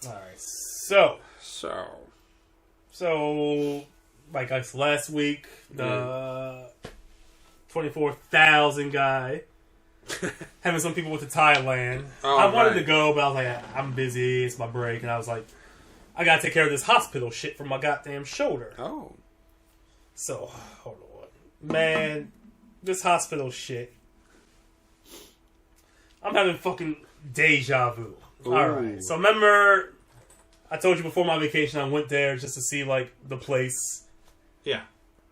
Alright, so, like last week, the 24,000 guy, having some people went to Thailand. I wanted to go, but I was like, I'm busy, it's my break, and I was like, I gotta take care of this hospital shit for my goddamn shoulder. Oh. So, hold on. Man, this hospital shit. I'm having fucking deja vu. Alright, so remember, I told you before my vacation I went there just to see, like, the place. Yeah.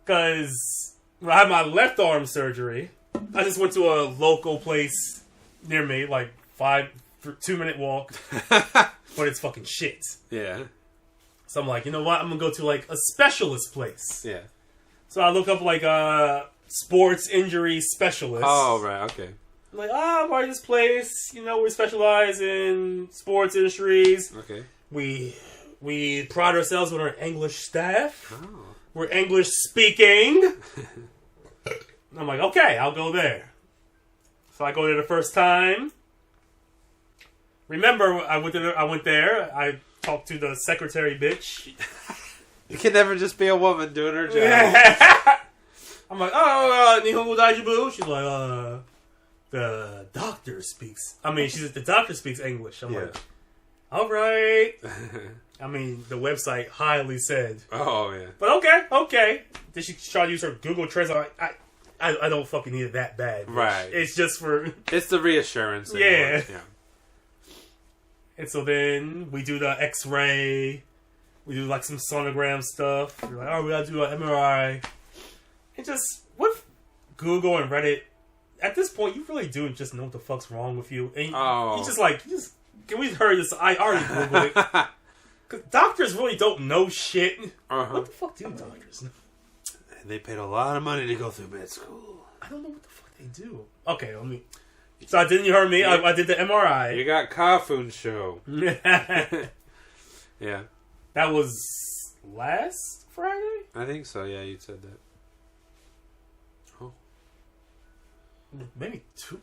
Because when I had my left arm surgery, I just went to a local place near me, like 2-minute walk. But it's fucking shit. Yeah. So I'm like, you know what? I'm going to go to, like, a specialist place. Yeah. So I look up, like, sports injury specialist. Oh, right, okay. I'm like, I'm part of this place. You know, we specialize in sports industries. Okay. We pride ourselves on our English staff. Oh. We're English speaking. I'm like, okay, I'll go there. So I go there the first time. Remember, I went there. I talked to the secretary bitch. You can never just be a woman doing her job. Yeah. I'm like, Nihongo Daijibu. She's like, the doctor speaks. The doctor speaks English. I'm like, all right. I mean, the website highly said. Oh, yeah. But okay. Did she try to use her Google Translate? I don't fucking need it that bad. Right. It's just for... It's the reassurance. Yeah. Yeah. And so then we do the X-ray. We do like some sonogram stuff. We're like, we gotta do an MRI. And just, with Google and Reddit, at this point, you really do just know what the fuck's wrong with you. And you just like, can we hurry this? I already Googled it. Because doctors really don't know shit. Uh-huh. What the fuck do doctors know? They paid a lot of money to go through med school. I don't know what the fuck they do. Okay, let me... So didn't you hear me? I did the MRI. You got Kafun show. Yeah. That was last Friday? I think so, yeah, you said that. Oh. Maybe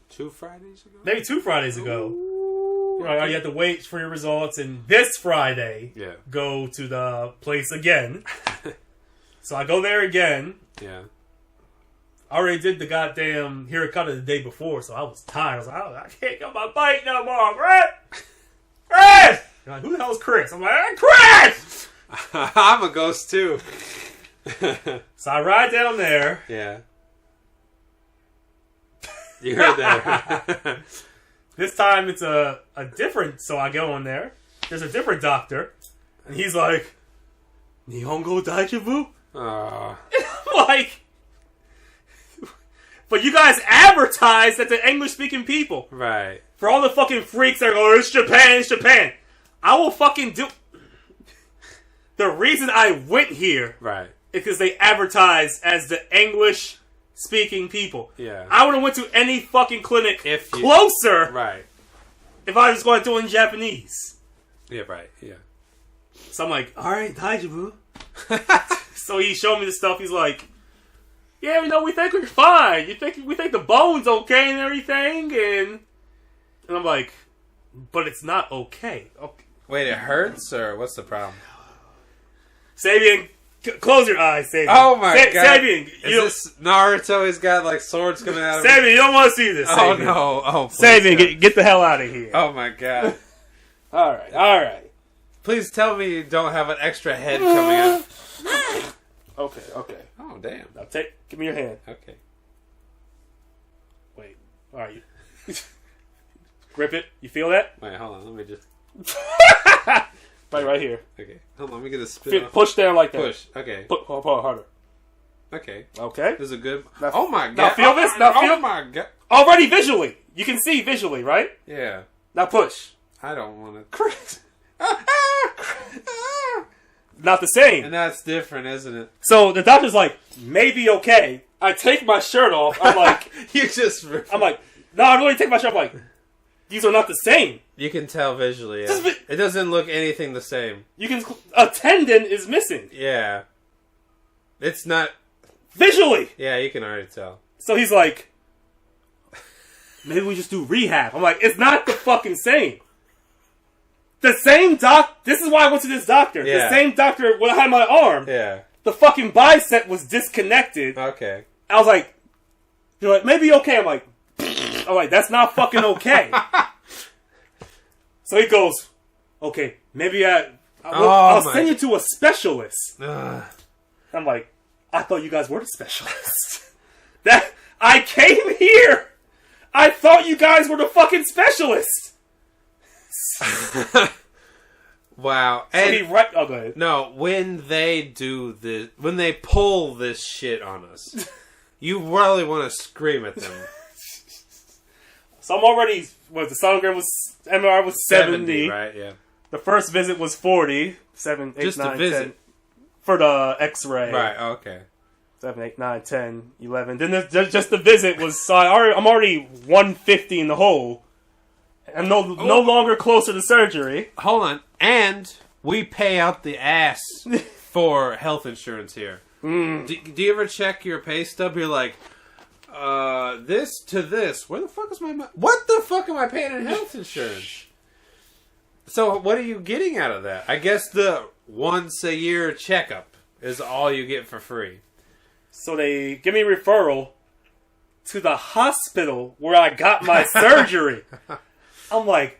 2 Fridays ago? Maybe 2 Fridays ago. You know, you have to wait for your results, and this Friday, go to the place again. So I go there again. Yeah. I already did the goddamn Hirokata the day before, so I was tired. I was like, I can't get my bike no more, Chris! Chris! You're like, who the hell is Chris? I'm like, Chris! I'm a ghost, too. So I ride down there. Yeah. You heard that. This time it's a different, so I go in there. There's a different doctor. And he's like, Nihongo Daijibu? Like, but you guys advertise that to English-speaking people. Right. For all the fucking freaks that go, it's Japan. I will fucking do... The reason I went here... Right. Is because they advertise as the English-speaking people. Yeah. I would have went to any fucking clinic closer... Right. If I was going to do it in Japanese. Yeah, right. Yeah. So I'm like, alright, Daijibu. So he showed me the stuff. He's like, yeah, we think we're fine. We think the bone's okay and everything. And I'm like, but it's not okay. Wait, it hurts? Or what's the problem? Sabian, close your eyes, Sabian. Oh my god. Sabian. Is this Naruto? He's got like swords coming out of him. Sabian, you don't want to see this. Oh Sabian. no. Oh, please, Sabian, get the hell out of here. Oh my god. Alright. Please tell me you don't have an extra head coming out. Okay. Oh, damn. Now give me your hand. Okay. Wait. Alright. Grip it. You feel that? Wait, hold on. Let me just... right here. Okay. Hold on. Let me get a spin off. Push down like that. Push. Okay. Pull harder. Okay. Okay. This is a good... Now, oh my god. Now feel this. Oh my god. Already visually. You can see visually, right? Yeah. Now push. I don't want to... Not the same. And that's different, isn't it? So the doctor's like, maybe okay. I take my shirt off. I'm like... I'm like, no, I really take my shirt off. I'm like, these are not the same. You can tell visually, yeah. It doesn't look anything the same. A tendon is missing. Yeah. It's not... Visually! Yeah, you can already tell. So he's like, maybe we just do rehab. I'm like, it's not the fucking same. The same this is why I went to this doctor. Yeah. The same doctor when I had my arm. Yeah. The fucking bicep was disconnected. Okay. I was like, you're like, maybe okay. I'm like, that's not fucking okay. So he goes, okay, maybe I'll send you to a specialist. I'm like, I thought you guys were the specialist. That I came here. I thought you guys were the fucking specialist. Wow. So And oh, go ahead. no, when they do this, when they pull this shit on us, you really want to scream at them. So I'm already, the sonogram MRI was 70. Right? Yeah. The first visit was 40. 7, 8, Just 9, a visit. 10. For the x-ray. Right, okay. 7, 8, 9, 10, 11. Then just the visit was, so I'm already 150 in the hole. I'm no longer closer to surgery. Hold on. And we pay out the ass for health insurance here. Do you ever check your pay stub? You're like, this to this. Where the fuck is my money? What the fuck am I paying in health insurance? So what are you getting out of that? I guess the once a year checkup is all you get for free. So they give me a referral to the hospital where I got my surgery. I'm like,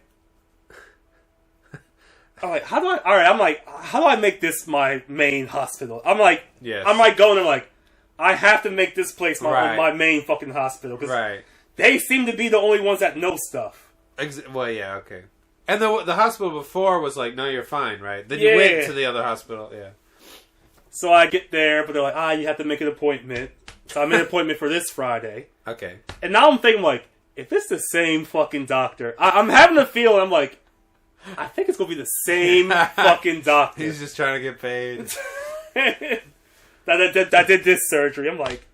how do I make this my main hospital? I'm like, Yes. I'm like going and like, I have to make this place Right. my main fucking hospital. Because Right. they seem to be the only ones that know stuff. Well, yeah, okay. And the hospital before was like, no, you're fine, right? Then you Yeah. went to the other hospital, yeah. So I get there, but they're like, you have to make an appointment. So I made an appointment for this Friday. Okay. And now I'm thinking, like, if it's the same fucking doctor, I'm having a feeling, I'm like, I think it's going to be the same fucking doctor. He's just trying to get paid. that did this surgery. I'm like,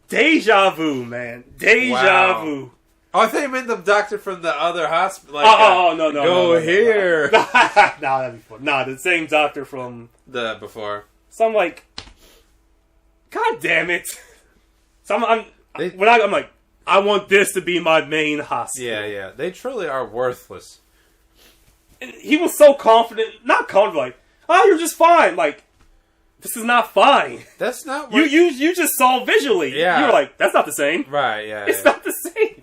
deja vu, man. Deja vu. Oh, I thought you meant the doctor from the other hospital. Like, No. Go here. No, that'd be fun. Nah, the same doctor from... The before. So I'm like, God damn it. So I'm like, I want this to be my main hospital. Yeah. They truly are worthless. And he was so confident, not confident, like, you're just fine. Like, this is not fine. That's not what... You just saw visually. Yeah. You were like, that's not the same. Right, yeah. It's not the same.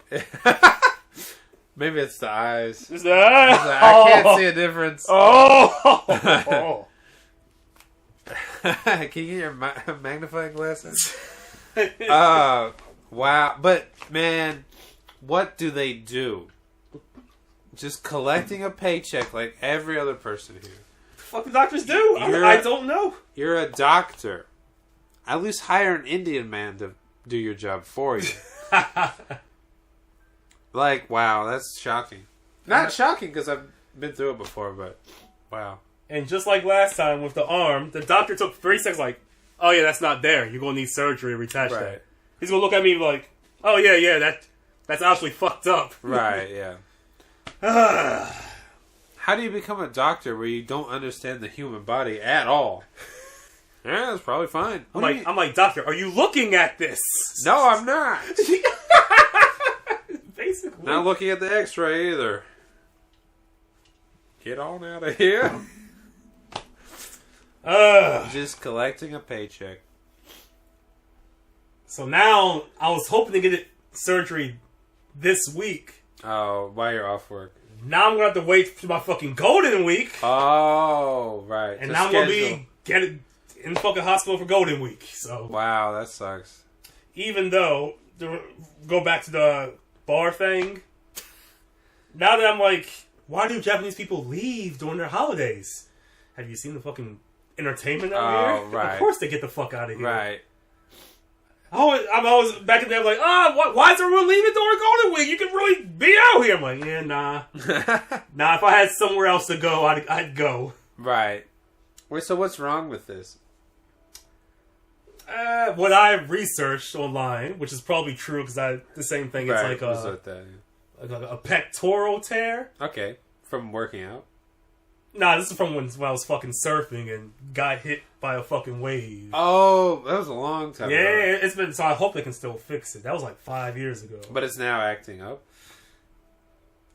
Maybe it's the eyes. It's I can't see a difference. Oh. Can you get your magnifying glasses? Wow. But, man, what do they do? Just collecting a paycheck like every other person here. What the fuck do doctors do? I don't know. You're a doctor. At least hire an Indian man to do your job for you. Like, wow, that's shocking. Not shocking because I've been through it before, but wow. And just like last time with the arm, the doctor took 3 seconds like, oh yeah, that's not there. You're going to need surgery to reattach that. He's going to look at me like, oh yeah, that's actually fucked up. Right, yeah. How do you become a doctor where you don't understand the human body at all? Yeah, that's probably fine. I'm like, doctor, are you looking at this? No, I'm not. Basically. Not looking at the x-ray either. Get on out of here. Just collecting a paycheck. So now, I was hoping to get it surgery this week. Oh, while you're off work. Now I'm going to have to wait for my fucking golden week. Oh, right. And now I'm going to get it in the fucking hospital for golden week. So wow, that sucks. Even though, to go back to the bar thing, now that I'm like, why do Japanese people leave during their holidays? Have you seen the fucking entertainment out here? Right. Of course they get the fuck out of here. Right. I'm always back in there like, why is everyone leaving during Golden Week? You can really be out here. I'm like, yeah, nah. Nah, if I had somewhere else to go, I'd go. Right. Wait, so what's wrong with this? What I researched online, which is probably true because the same thing. It's Right. like a pectoral tear. Okay. From working out? Nah, this is from when I was fucking surfing and got hit by a fucking wave. Oh, that was a long time ago. Yeah, it's been, so I hope they can still fix it. That was like 5 years ago. But it's now acting up.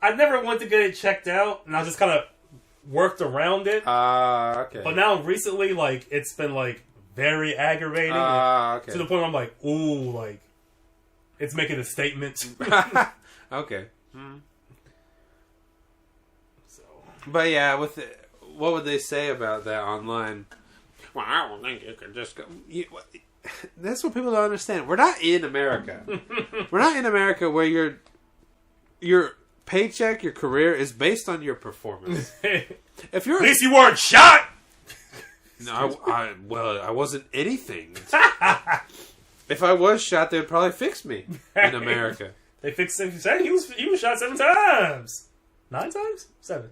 I never went to get it checked out, and I was just kind of worked around it. Okay. But now recently, like, it's been like very aggravating Okay. to the point where I'm like, ooh, like, it's making a statement. Okay. So, But yeah, what would they say about that online? Well, I don't think you could just go. That's what people don't understand. We're not in America. We're not in America where your paycheck, your career is based on your performance. If you're at least you weren't shot. no, I wasn't anything. If I was shot, they'd probably fix me in America. They fixed him. He was shot 7 times. 9 times? 7.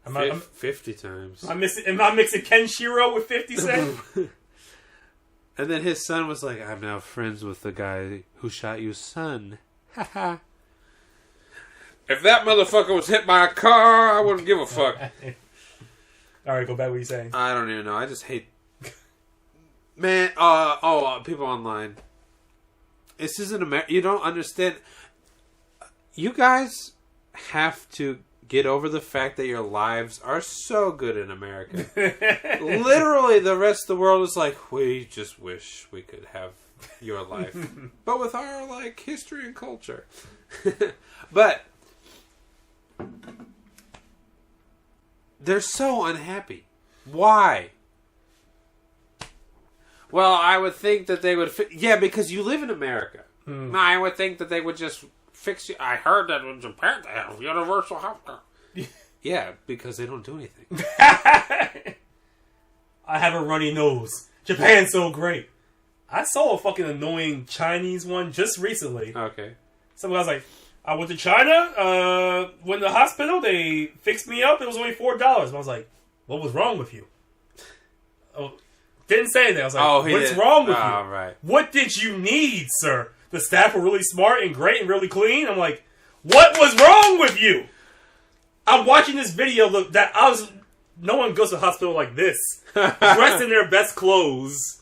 50 times. Am I mixing Kenshiro with 50 Cent? And then his son was like, I'm now friends with the guy who shot you, son. Haha. If that motherfucker was hit by a car, I wouldn't give a fuck. Alright, go back to what you're saying. I don't even know. I just hate... Man, people online. This isn't America. You don't understand. You guys have to get over the fact that your lives are so good in America. Literally, the rest of the world is like, we just wish we could have your life. But with our, like, history and culture. But they're so unhappy. Why? Well, I would think that they would... Yeah, because you live in America. I would think that they would just fix you. I heard that in Japan they have universal healthcare. Yeah, because they don't do anything. I have a runny nose. Japan's so great. I saw a fucking annoying Chinese one just recently. Okay. Some guy's like, I went to China, went to the hospital, they fixed me up, it was only $4. I was like, what was wrong with you? Oh, didn't say that. I was like, what's wrong with you? Right. What did you need, sir? The staff were really smart and great and really clean. I'm like, what was wrong with you? I'm watching this video. Look, no one goes to the hospital like this, dressed in their best clothes.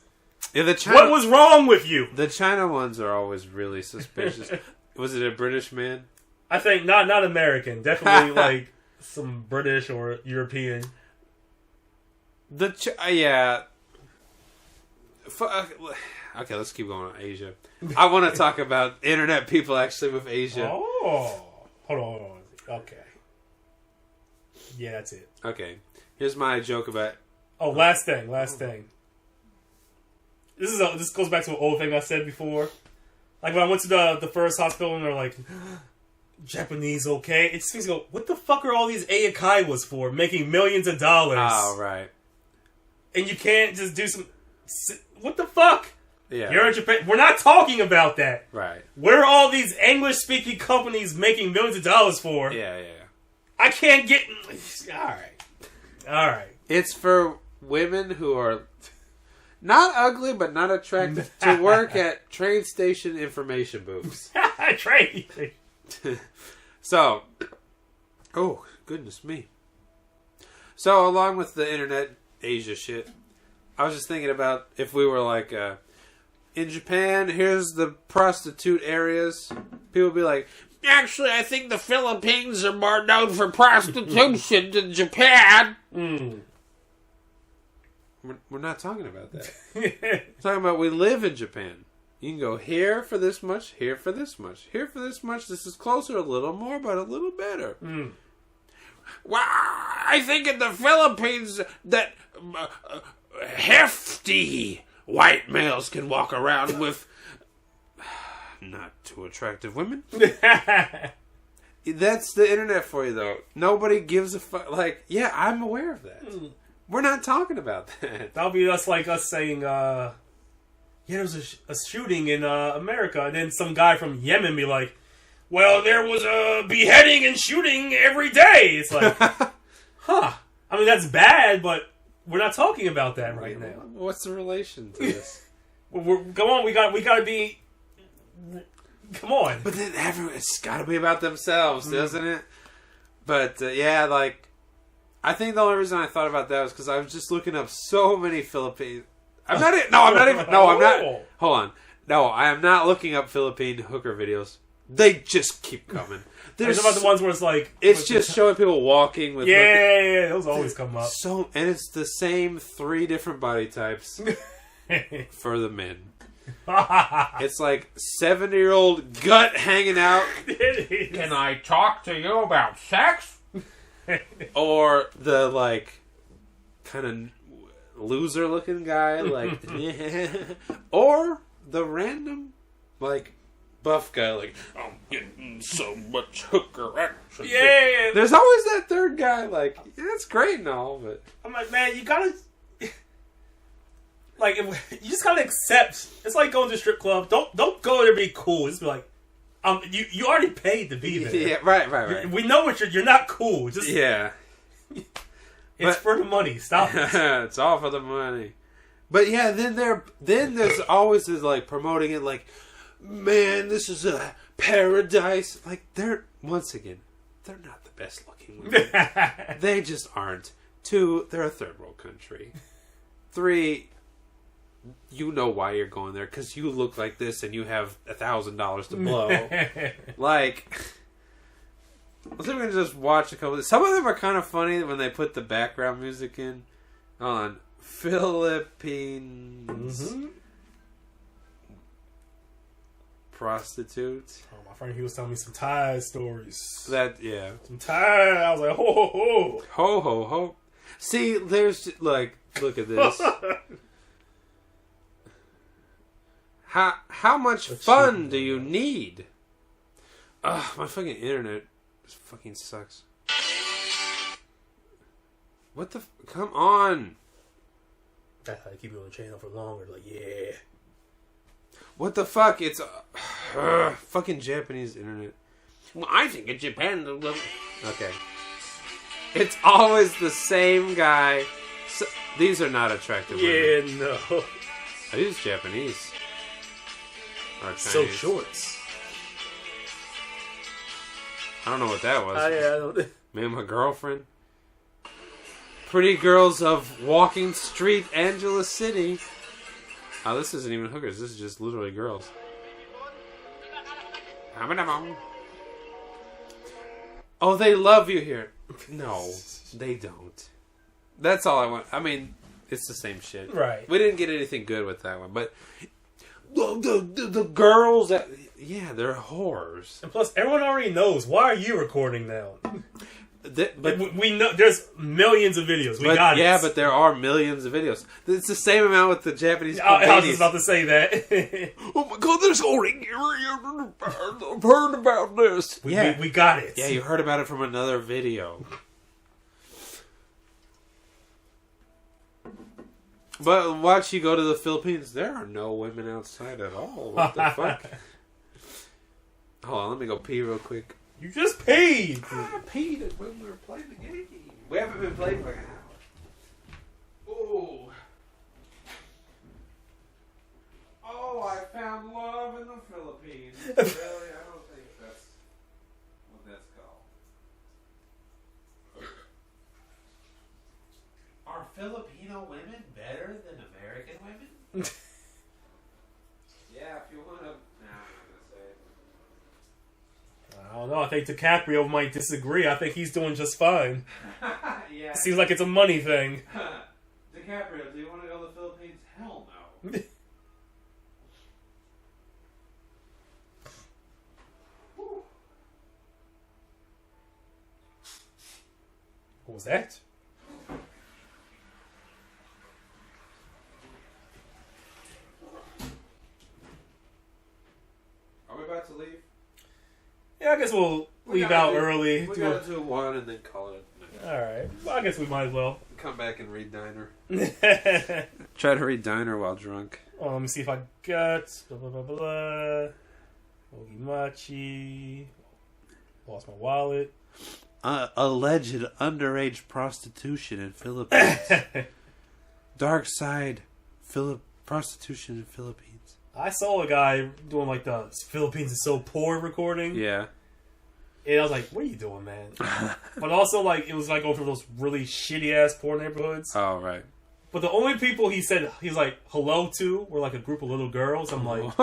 Yeah, what was wrong with you? The China ones are always really suspicious. Was it a British man? I think not American. Definitely like some British or European. Yeah. Okay, let's keep going on Asia. I want to talk about internet people actually with Asia. Oh, hold on. Okay. Yeah, that's it. Okay, here's my joke about. Oh, last thing. This goes back to an old thing I said before. Like when I went to the first hospital and they're like, Japanese, okay? It just makes me go, what the fuck are all these Eikaiwas for? Making millions of dollars. Oh, right. And you can't just do some... What the fuck? Yeah. You're in Japan. We're not talking about that. Right. Where are all these English-speaking companies making millions of dollars for? Yeah. I can't get... Alright. It's for women who are not ugly but not attractive to work at train station information booths. Train. So, oh, goodness me. So, along with the internet Asia shit, I was just thinking about if we were like, in Japan, here's the prostitute areas. People would be like, actually, I think the Philippines are more known for prostitution than Japan. We're not talking about that. We're talking about we live in Japan. You can go here for this much, here for this much, here for this much. This is closer a little more, but a little better. Well, I think in the Philippines that hefty white males can walk around with not too attractive women. That's the internet for you, though. Nobody gives a fuck. Like, yeah, I'm aware of that. We're not talking about that. That'll be us saying, yeah, there was a shooting in America, and then some guy from Yemen be like, well, there was a beheading and shooting every day. It's like, huh. I mean, that's bad, but we're not talking about that right now. What's the relation to this? Come on, we gotta be... Come on. But then it's got to be about themselves, doesn't it? But, yeah, like, I think the only reason I thought about that was because I was just looking up so many Philippine... I'm not... Hold on. No, I am not looking up Philippine hooker videos. They just keep coming. There's about the ones where it's like it's just showing people walking with yeah, those always come up. So and it's the same 3 different body types for the men. It's like 70-year-old gut hanging out. Can I talk to you about sex? Or the like kind of loser looking guy, like, or the random like buff guy, like, I'm getting so much hooker action. Yeah, there's always that third guy, like, yeah, that's great and all, but I'm like, man, you gotta. Like, you just gotta accept. It's like going to a strip club. Don't go there to be cool. Just be like, you already paid to be there. Yeah, right. We know what you're not cool. Just yeah, it's for the money. Stop it. It's all for the money. But yeah, then there's always this like promoting it, like, man, this is a paradise. Like they're not the best looking women. They just aren't. 2, they're a third world country. 3. You know why you're going there, because you look like this and you have $1,000 to blow. Like, let's see if we can just watch a couple. Some of them are kind of funny when they put the background music in. Hold on. Philippines prostitute. Oh, my friend, he was telling me some Thai stories. Some Thai. I was like, ho ho ho, ho ho ho. See, there's like, look at this. How much fun do you need? Ugh, my fucking internet just fucking sucks. What the? Come on. That's how they keep you on the channel for longer. Like, yeah. What the fuck? It's fucking Japanese internet. Well, I think in Japan. Okay. It's always the same guy. So, these are not attractive women. Yeah, no. Are these Japanese? So shorts. I don't know what that was. I don't. Me and my girlfriend. Pretty girls of Walking Street, Angeles City. Oh, this isn't even hookers. This is just literally girls. Oh, they love you here. No, they don't. That's all I want. I mean, it's the same shit. Right. We didn't get anything good with that one, but the girls that, yeah, they're whores. And plus, everyone already knows. Why are you recording now? But we know there's millions of videos. We got it. Yeah, but there are millions of videos. It's the same amount with the Japanese. I was just about to say that. Oh my god, there's only I've heard about this. We got it. Yeah, you heard about it from another video. But watch you go to the Philippines, there are no women outside at all. What the fuck? Hold on, let me go pee real quick. You just peed. I peed it when we were playing the game. We haven't been playing for an hour. Oh. Oh, I found love in the Philippines. Really? I don't think that's what that's called. Are Filipino women better than American women? Yeah, if you want to. I don't know. I think DiCaprio might disagree. I think he's doing just fine. Yeah. Seems like it's a money thing. DiCaprio, do you want to go to the Philippines? Hell no. What was that? Are we about to leave? Yeah, I guess we'll leave out early. We gotta do one and then call it. Alright. Well, I guess we might as well. Come back and read Diner. Try to read Diner while drunk. Oh, let me see if I got blah blah blah blah. Ogimachi. Lost my wallet. Alleged underage prostitution in Philippines. Dark side prostitution in Philippines. I saw a guy doing like the Philippines is so poor recording. Yeah. And I was like, what are you doing, man? But also, like, it was like going through those really shitty ass poor neighborhoods. Oh, right. But the only people he said he's like hello to were like a group of little girls. I'm like,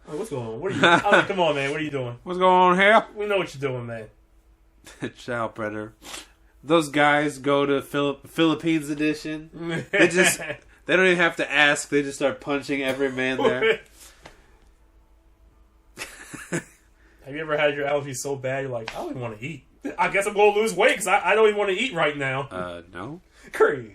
Like, what's going on? What are you? I'm like, come on, man. What are you doing? What's going on here? We know what you're doing, man. Child predator. Those guys go to Philippines edition. They don't even have to ask. They just start punching every man there. Have you ever had your allergies so bad you're like, I don't even want to eat? I guess I'm going to lose weight because I don't even want to eat right now. No. Crazy.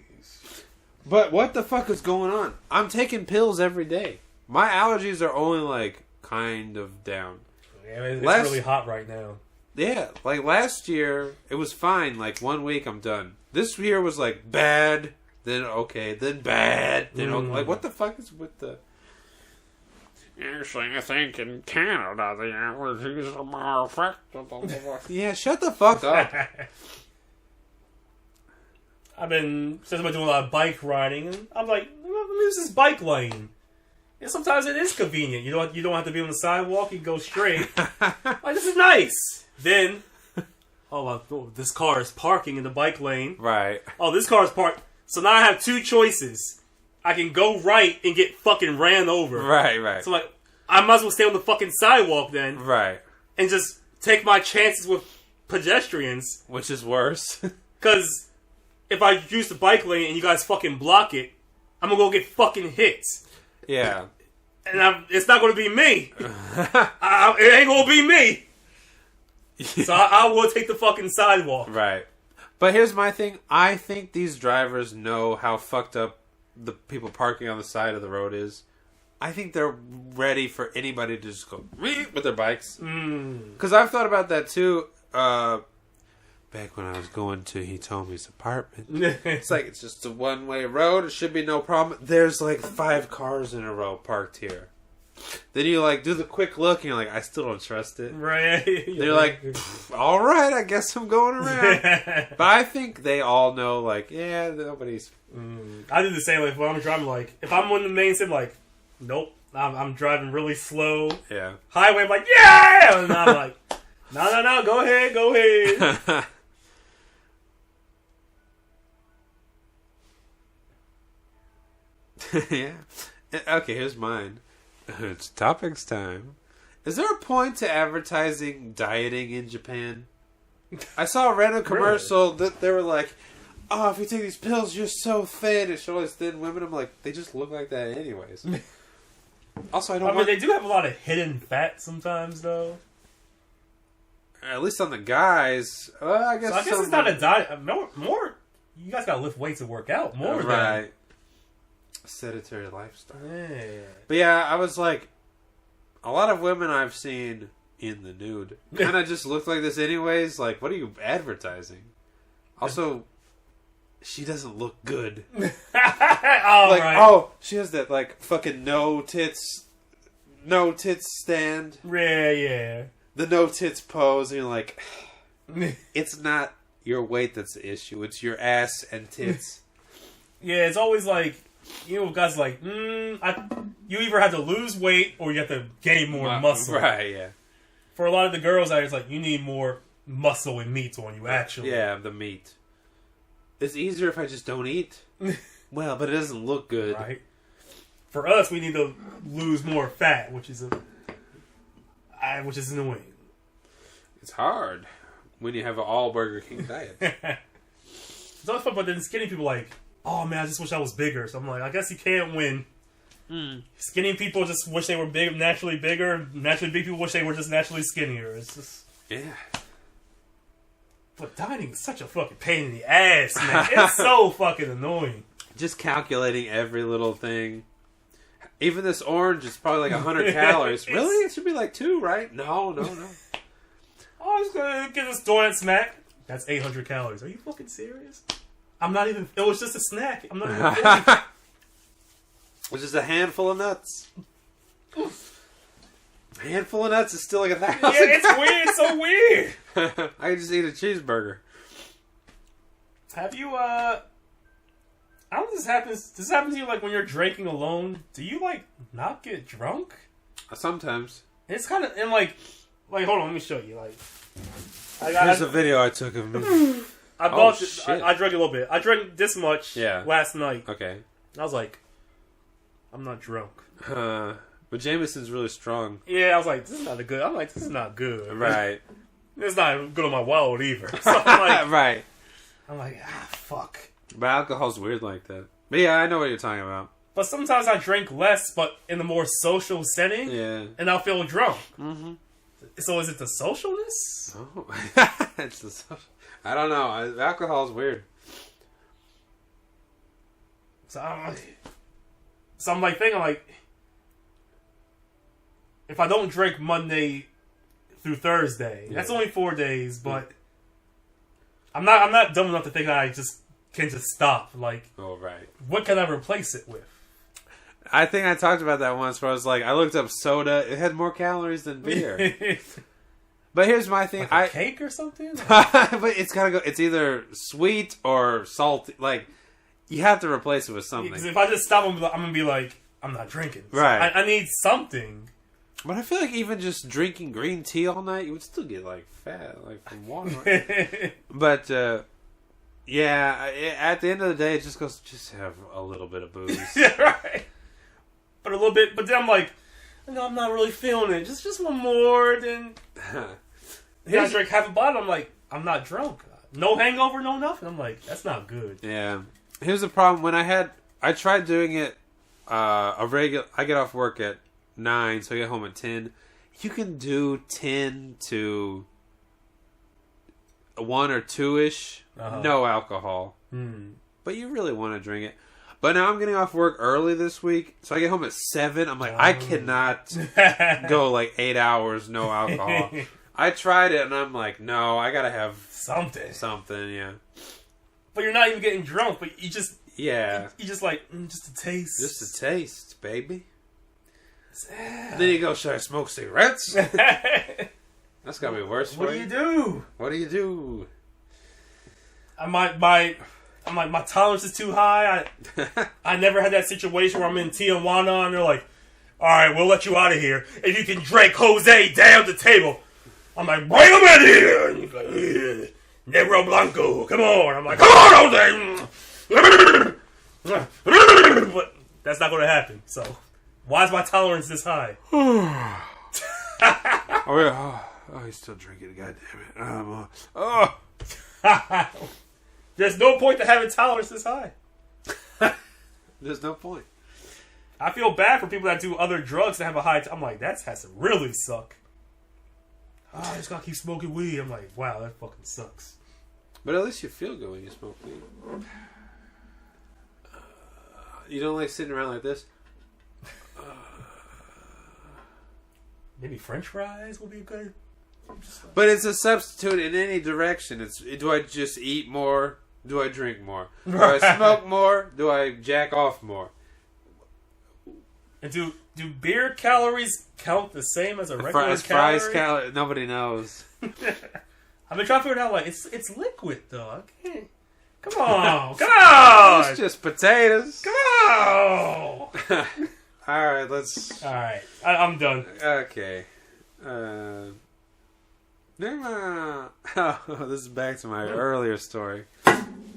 But what the fuck is going on? I'm taking pills every day. My allergies are only like kind of down. Yeah, it's really hot right now. Yeah, like last year it was fine. Like 1 week I'm done. This year was like bad, then okay, then bad, then okay. Like what the fuck is with the? Actually, I think in Canada the allergies are more effective. Yeah, shut the fuck up. Since I've been doing a lot of bike riding, and I'm like, let me use this bike lane. And sometimes it is convenient. You don't have to be on the sidewalk. You can go straight. Like, this is nice. Then, this car is parking in the bike lane. Right. Oh, this car is parked. So now I have two choices. I can go right and get fucking ran over. Right. So like, I might as well stay on the fucking sidewalk then. Right. And just take my chances with pedestrians. Which is worse. Because if I use the bike lane and you guys fucking block it, I'm gonna go get fucking hit. Yeah. And it's not gonna be me. It ain't gonna be me. So I will take the fucking sidewalk. Right. But here's my thing. I think these drivers know how fucked up the people parking on the side of the road is. I think they're ready for anybody to just go with their bikes. Because I've thought about that too. Back when I was going to Hitomi's apartment. It's like, it's just a one-way road. It should be no problem. There's like 5 cars in a row parked here. Then you like do the quick look and you're like, I still don't trust it. Right. They're like, alright, I guess I'm going around. But I think they all know, like, yeah, nobody's... I do the same. Like, when I'm driving, like, if I'm on the main street, like, nope, I'm driving really slow. Yeah. Highway, I'm like, yeah! And I'm like, no, go ahead. Yeah. Okay, here's mine. It's topics time. Is there a point to advertising dieting in Japan? I saw a random commercial that they were like, oh, if you take these pills, you're so thin. It shows all these thin women. I'm like, they just look like that anyways. Also, I mean, they do have a lot of hidden fat sometimes, though. At least on the guys. I guess it's not a diet. More, you guys gotta lift weights and work out more. Right. Sedentary lifestyle. Yeah. But yeah, I was like, a lot of women I've seen in the nude kind of just look like this anyways. Like, what are you advertising? Also, she doesn't look good. She has that like fucking no tits stand. Yeah. The no tits pose, and you're like, it's not your weight that's the issue. It's your ass and tits. Yeah, it's always like, you know, guys like, you either have to lose weight or you have to gain more muscle. Right, yeah. For a lot of the girls, it's like, you need more muscle and meat on you, actually. Yeah, the meat. It's easier if I just don't eat. Well, but it doesn't look good. Right. For us, we need to lose more fat, which is annoying. It's hard when you have an all Burger King diet. It's always fun, but then skinny people like, oh man, I just wish I was bigger. So I'm like, I guess you can't win. Skinny people just wish they were naturally bigger. Naturally big people wish they were just naturally skinnier. It's just... Yeah. But dieting is such a fucking pain in the ass, man. It's so fucking annoying. Just calculating every little thing. Even this orange is probably like 100 calories. Really? It should be like 2, right? No. Oh, I'm just gonna get this donut smack. That's 800 calories. Are you fucking serious? I'm not even... It was just a snack. I'm not even kidding. Which is a handful of nuts. A handful of nuts is still like 1,000. Yeah, it's weird. It's so weird. I can just eat a cheeseburger. Have you, I don't know if this happens. Does this happen to you, like, when you're drinking alone? Do you, like, not get drunk? Sometimes. It's kind of... And, like, hold on. Let me show you. Like... Here's a video I took of me. I bought this. I drank a little bit. I drank this much last night. Okay. I was like, I'm not drunk. But Jameson's really strong. Yeah, I was like, this is not good. I'm like, this is not good. Right. It's not good on my wallet either. So Right. I'm like, fuck. But alcohol's weird like that. But yeah, I know what you're talking about. But sometimes I drink less, but in a more social setting, Yeah. and I'll feel drunk. Mm-hmm. So is it the socialness? Oh. It's the social. I don't know. Alcohol's weird. So I'm like thinking like, if I don't drink Monday through Thursday, that's only 4 days, but I'm not dumb enough to think that I just can just stop. Like, Oh, right. what can I replace it with? I think I talked about that once where I was like, I looked up soda. It had more calories than beer. But here's my thing. Like a cake or something? But it's gotta go. It's either sweet or salty. Like, you have to replace it with something. Because if I just stop, I'm gonna be like, I'm not drinking. So Right. I need something. But I feel like even just drinking green tea all night, you would still get like fat, like from water. But yeah, at the end of the day, it just goes. Just have a little bit of booze. Yeah, right. But a little bit. But then I'm like, no, I'm not really feeling it. Just one more. Then I drink half a bottle. I'm like, I'm not drunk. No hangover, no nothing. I'm like, that's not good. Yeah. Here's the problem. When I tried doing it. I get off work at 9, so I get home at 10. You can do 10 to 1 or 2-ish, no alcohol. But you really want to drink it. But now I'm getting off work early this week, so I get home at 7. I'm like, I cannot go like 8 hours no alcohol. I tried it, and I'm like, no, I gotta have something, yeah. But you're not even getting drunk, but you just... Yeah. You just like, just a taste. Just a taste, baby. Then you go, should I smoke cigarettes? That's gotta be worse for you. What do you do? What do you do? My tolerance is too high. I never had that situation where I'm in Tijuana and they're like, all right, we'll let you out of here if you can drink Jose down the table. I'm like, bring him in here. And he's like, Negro Blanco, come on. I'm like, come on, Jose. But that's not going to happen. So why is my tolerance this high? Oh yeah. Oh, he's still drinking. God damn it. There's no point to having tolerance this high. There's no point. I feel bad for people that do other drugs that have a high. I'm like, that has to really suck. I just gotta keep smoking weed. I'm like, wow, that fucking sucks. But at least you feel good when you smoke weed. You don't like sitting around like this? Maybe French fries will be good. But it's a substitute in any direction. It's do I just eat more? Do I drink more? Do I smoke more? Do I jack off more? And do beer calories count the same as a regular calorie? Nobody knows. I've been trying to figure it out. Like it's liquid though. I can't. Come on, come on! It's just potatoes. Come on! All right, let's. All right, I'm done. Okay. Never mind. Oh, this is back to my earlier story.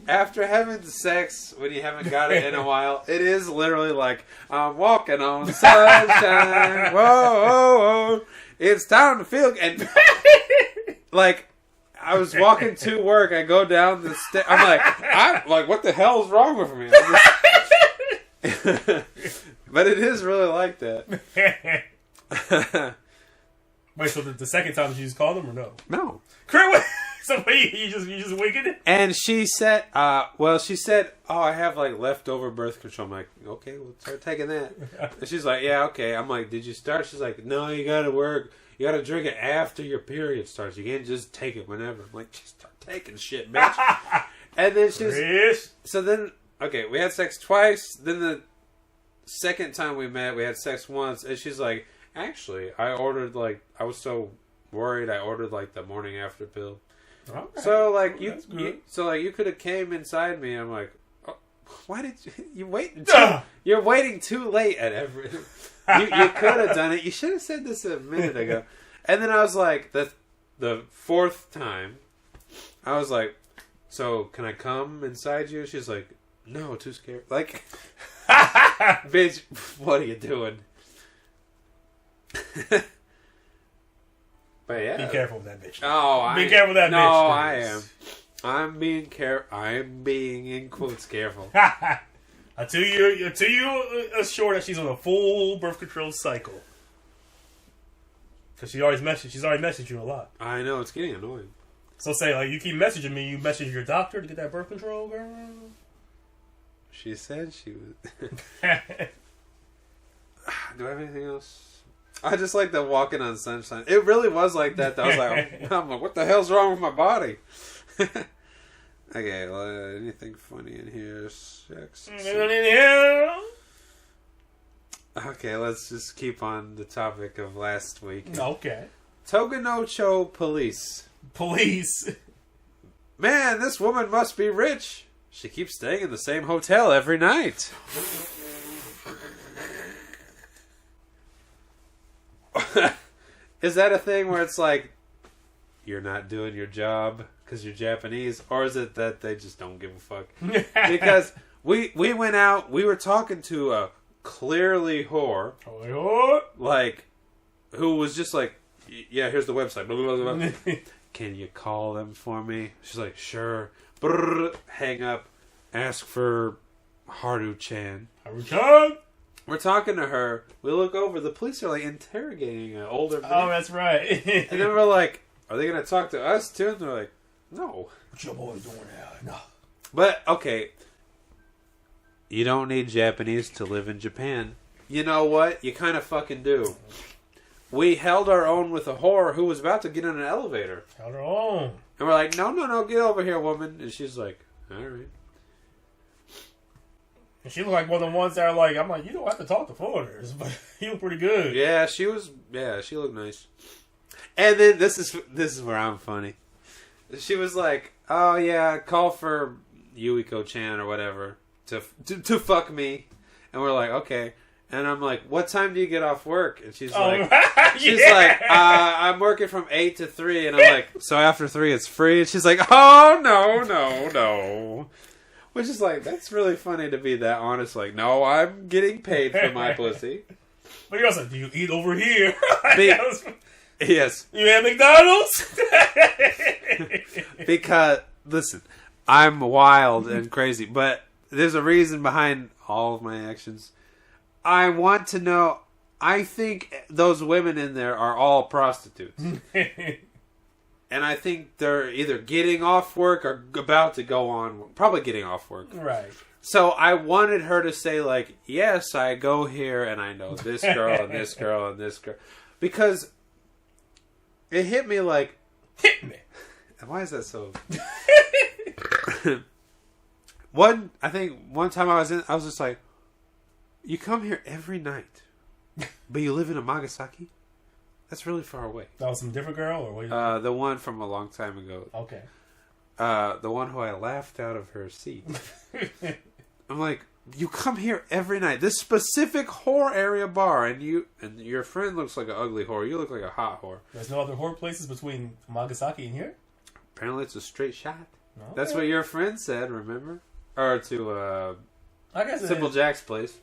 After having sex when you haven't got it in a while, it is literally like I'm walking on sunshine. Whoa, whoa, whoa! It's time to feel. And like. I was walking to work. I go down the stairs. I'm like, what the hell is wrong with me? But it is really like that. Wait, so the second time you just called him or no? No. So wait, you just wigging it? And she said, she said, oh, I have like leftover birth control. I'm like, okay, we'll start taking that. And she's like, yeah, okay. I'm like, did you start? She's like, no, you gotta work. You gotta drink it after your period starts. You can't just take it whenever. I'm like, just start taking shit, bitch. And then so then, okay, we had sex twice. Then the second time we met, we had sex once. And she's like, actually, I ordered I was so worried. I ordered the morning after pill. Okay. So you could have came inside me. I'm like, oh, why did you wait? You're waiting too late at every. You could have done it. You should have said this a minute ago. And then I was like, the fourth time, I was like, so can I come inside you? She's like, no, too scared. Like, bitch, what are you doing? But yeah. Be careful with that bitch. Oh, Be careful with that bitch. No, I am. I'm being in quotes careful. Until you assure that she's on a full birth control cycle. Because she's already messaged you a lot. I know, it's getting annoying. So say, like, you keep messaging me, you message your doctor to get that birth control, girl? She said she was... Do I have anything else? I just like that Walking on Sunshine. It really was like that. I was like, I'm like, what the hell's wrong with my body? Okay, anything funny in here? Sex. Okay, let's just keep on the topic of last week. Okay. Toganocho police. Police. Man, this woman must be rich. She keeps staying in the same hotel every night. Is that a thing where it's like, you're not doing your job because you're Japanese? Or is it that they just don't give a fuck? Because we went out, we were talking to a clearly whore, like, who was just like, yeah, here's the website. Blah, blah, blah, blah. Can you call them for me? She's like, sure. Brrr, hang up. Ask for Haru-chan. Haru-chan? We're talking to her. We look over. The police are like interrogating an older man. Oh, that's right. And then we're like, are they going to talk to us too? And they're like, no. What your boy doing now? No. But, okay. You don't need Japanese to live in Japan. You know what? You kind of fucking do. We held our own with a whore who was about to get in an elevator. Held her own. And we're like, no, get over here, woman. And she's like, all right. And she looked like one of the ones that are like, I'm like, you don't have to talk to foreigners, but you look pretty good. Yeah, she looked nice. And then this is where I'm funny. She was like, oh yeah, call for Yuiko-chan or whatever to fuck me. And we're like, okay. And I'm like, what time do you get off work? And she's like, I'm working from 8 to 3. And I'm like, so after 3 it's free? And she's like, oh, no. Which is like, that's really funny to be that honest. Like, no, I'm getting paid for my pussy. But you're also, do you eat over here? Yes. You at McDonald's? Because, listen, I'm wild and crazy. But there's a reason behind all of my actions. I want to know, I think those women in there are all prostitutes. And I think they're either getting off work or about to go on, probably getting off work. Right. So I wanted her to say, like, yes, I go here and I know this girl and this girl and this girl. Because it hit me like... Hit me. And why is that so... One time I was just like, you come here every night, but you live in Amagasaki? That's really far away. That was some different girl? Or what? The one from a long time ago. Okay. The one who I laughed out of her seat. I'm like, you come here every night. This specific whore area bar, and your friend looks like an ugly whore. You look like a hot whore. There's no other whore places between Amagasaki and here? Apparently it's a straight shot. Okay. That's what your friend said, remember? Or to I guess Simple Jack's place.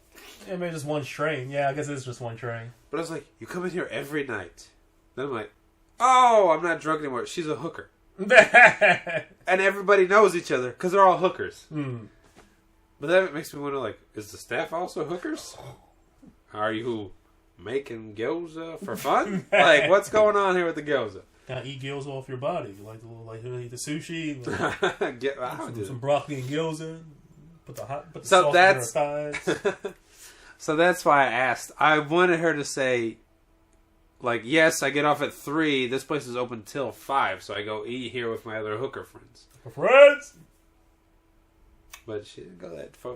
Yeah, maybe just one train. Yeah, I guess it's just one train. But I was like, you come in here every night. Then I'm like, oh, I'm not drunk anymore. She's a hooker. And everybody knows each other because they're all hookers. But that makes me wonder, like, is the staff also hookers? Are you making gyoza for fun? Like, what's going on here with the gyoza? Gotta eat gyoza off your body. Like the sushi. Like, some broccoli and gyoza. Put the sauce on her thighs. So that's why I asked. I wanted her to say, like, yes, I get off at 3. This place is open till 5, so I go eat here with my other hooker friends. Friends? But she didn't go that far.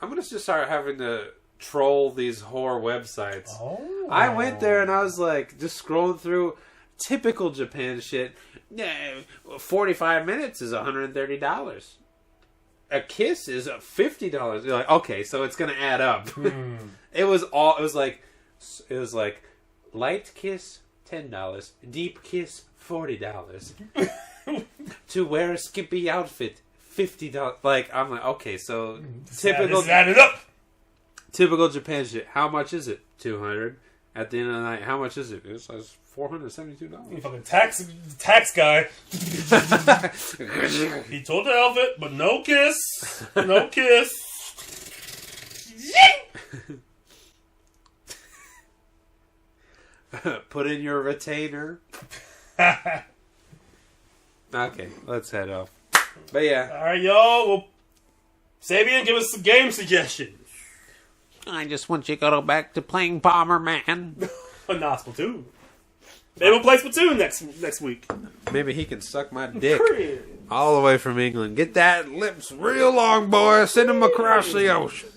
I'm going to just start having to troll these whore websites. Oh. I went there and I was like, just scrolling through typical Japan shit. 45 minutes is $130. A kiss is $50. You're like, okay, so it's gonna add up. It was like light kiss $10, deep kiss $40. To wear a skimpy outfit $50. Like, I'm like, okay, so typical. Add it up. Typical Japan shit. How much is it? 200. At the end of the night, how much is it? It's like $472. You fucking tax guy. He told the outfit, but no kiss. No kiss. Put in your retainer. Okay, let's head off. But yeah. Alright, y'all. Well, Sabian, give us some game suggestions. I just want you to go back to playing Bomberman. But not Splatoon. Maybe we'll play Splatoon next week. Maybe he can suck my dick. Period. All the way from England. Get that lips real long, boy. Send him across the ocean.